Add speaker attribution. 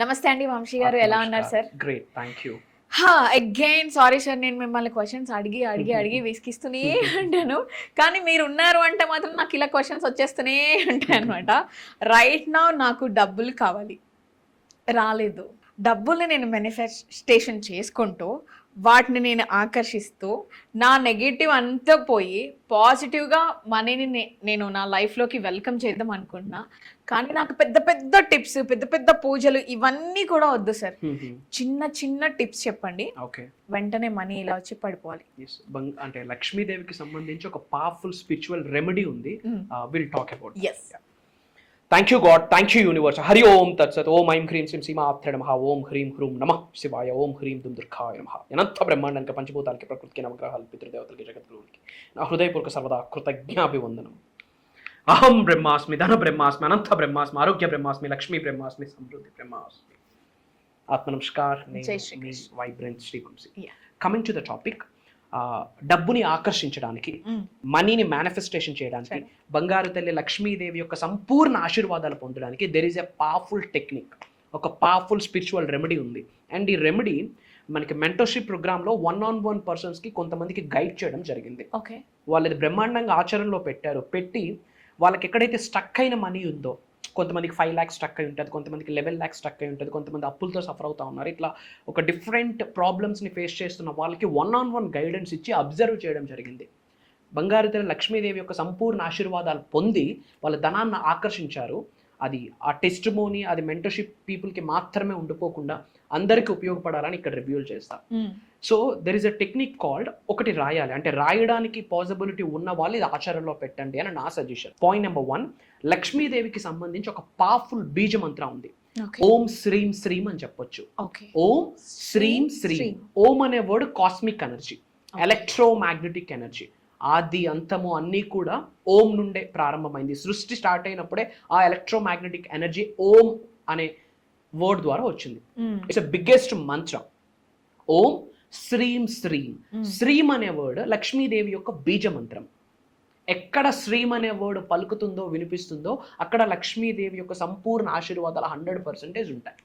Speaker 1: నమస్తే అండి వంశీ గారు, ఎలా ఉన్నారు sir?
Speaker 2: Great, thank you.
Speaker 1: Again sorry sir, నేను మిమ్మల్ని క్వశ్చన్స్ అడిగి విసిగిస్తూనే ఉంటాను. కానీ మీరు ఉన్నారు అంటే మాత్రం నాకు ఇలా క్వశ్చన్స్ వచ్చేస్తూనే ఉంటాయి అనమాట. రైట్ నా నాకు డబ్బులు కావాలి, రాలేదు. డబ్బుల్ని నేను మేనిఫెస్టేషన్ చేసుకుంటూ వాటిని నేను ఆకర్షిస్తూ నా నెగిటివ్ అంతా పోయి పాజిటివ్గా మనీని నేను నా లైఫ్లోకి వెల్కమ్ చేద్దాం అనుకుంటున్నా. కానీ నాకు పెద్ద పెద్ద టిప్స్, పెద్ద పెద్ద పూజలు ఇవన్నీ కూడా వద్దు సార్. చిన్న చిన్న టిప్స్ చెప్పండి,
Speaker 2: ఓకే.
Speaker 1: వెంటనే మనీ ఇలా వచ్చి పడిపోవాలి.
Speaker 2: అంటే లక్ష్మీదేవికి సంబంధించి ఒక పవర్ఫుల్ స్పిరిచువల్ రెమెడీ ఉంది. Will talk about.
Speaker 1: Yes.
Speaker 2: Thank you God, thank you universe. హరి ఓం తత్సత్. ఓం ఐం హ్రీం శ్రీం సీమాత్రే నమః. ఓం హ్రీం హ్రూం నమః శివాయ. ఓం హ్రీం దుమ్ దుర్గాయ నమః. అనంత బ్రహ్మాండానికి, పంచభూతాలకి, ప్రకృతికి, నవగ్రహాలు, పితృదేవతలకి, జగద్గురువులకి నా హృదయపూర్వక సర్వదా కృతజ్ఞాభివందనం. అహం బ్రహ్మాస్మి, ధన బ్రహ్మాస్మి, అనంత బ్రహ్మాస్మి, ఆరోగ్య బ్రహ్మాస్మి, లక్ష్మీ బ్రహ్మాస్మి, సమృద్ధి బ్రహ్మాస్మి. ఆత్మ namaskar. Vibrant Srivamshi. Coming to the topic, డబ్బుని ఆకర్షించడానికి, మనీని మేనిఫెస్టేషన్ చేయడానికి, బంగారు తల్లి లక్ష్మీదేవి యొక్క సంపూర్ణ ఆశీర్వాదాలు పొందడానికి there is a powerful technique, ఒక పవర్ఫుల్ స్పిరిచువల్ రెమెడీ ఉంది. అండ్ ఈ రెమెడీ మనకి మెంటర్షిప్ ప్రోగ్రామ్లో 1-on-1 పర్సన్స్కి కొంతమందికి గైడ్ చేయడం జరిగింది.
Speaker 1: ఓకే.
Speaker 2: వాళ్ళది బ్రహ్మాండంగా ఆచరణలో పెట్టి వాళ్ళకి ఎక్కడైతే స్టక్ అయిన మనీ ఉందో, కొంతమందికి 5 lakhs స్టక్ అయి ఉంటుంది, కొంతమందికి 11 lakhs స్టక్ అయి ఉంటుంది, కొంతమంది అప్పులతో సఫర్ అవుతూ ఉన్నారు. ఇట్లా ఒక డిఫరెంట్ ప్రాబ్లమ్స్ని ఫేస్ చేస్తున్న వాళ్ళకి 1-on-1 గైడెన్స్ ఇచ్చి అబ్జర్వ్ చేయడం జరిగింది. బంగారు తల్లి లక్ష్మీదేవి యొక్క సంపూర్ణ ఆశీర్వాదాలు పొంది వాళ్ళ ధనాన్ని ఆకర్షించారు. అది ఆ టెస్టిమోనీ, అది మెంటర్షిప్ పీపుల్కి మాత్రమే ఉండిపోకుండా అందరికీ ఉపయోగపడాలని ఇక్కడ రివ్యూలు చేస్తారు. So there is a technique called, ఒకటి రాయాలి, అంటే రాయడానికి పాసిబిలిటీ ఉన్న వాళ్ళు ఇది ఆచరణలో పెట్టండి అని నా సజెషన్. పాయింట్ నెంబర్ 1, లక్ష్మీదేవికి సంబంధించి ఒక పవర్ఫుల్ బీజ మంత్రం ఉంది. ఓం శ్రీం శ్రీం అని చెప్పొచ్చు. ఓం శ్రీం శ్రీం. ఓం అనే word cosmic energy, electromagnetic energy. ఆది అంతము అన్నీ కూడా ఓం నుండే ప్రారంభమైంది. సృష్టి స్టార్ట్ అయినప్పుడే ఆ ఎలక్ట్రోమాగ్నెటిక్ ఎనర్జీ ఓం అనే వర్డ్ ద్వారా వచ్చింది. ఇట్స్ ఎ బిగ్గెస్ట్ మంత్రం. ఓం శ్రీం శ్రీం. శ్రీం అనే వర్డ్ లక్ష్మీదేవి యొక్క బీజ మంత్రం. ఎక్కడ శ్రీం అనే వర్డ్ పలుకుతుందో, వినిపిస్తుందో, అక్కడ లక్ష్మీదేవి యొక్క సంపూర్ణ ఆశీర్వాదాలు 100% ఉంటాయి.